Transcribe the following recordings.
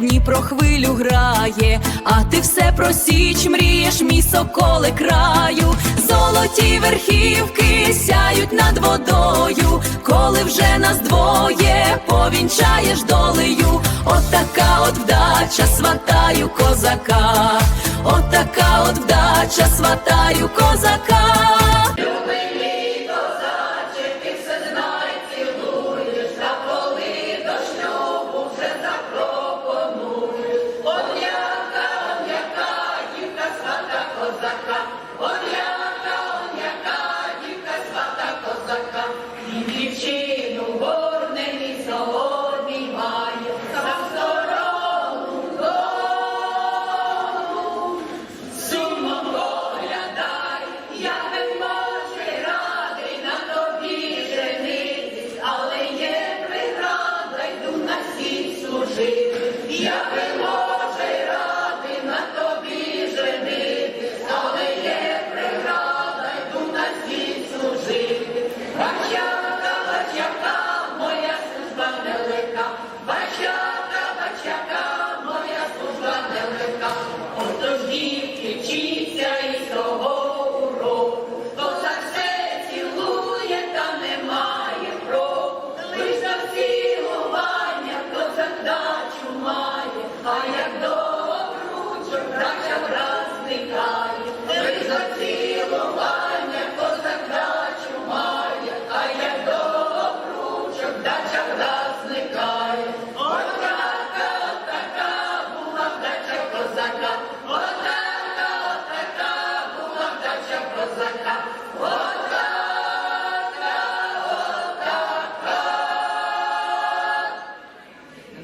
Дніпро хвилю грає, а ти все про Січ мрієш, мій соколе краю. Золоті верхівки сяють над водою, коли вже нас двоє повінчаєш долею. Отака от вдача, сватаю козака, отака от вдача, сватаю козака.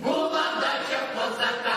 Була вдача козака.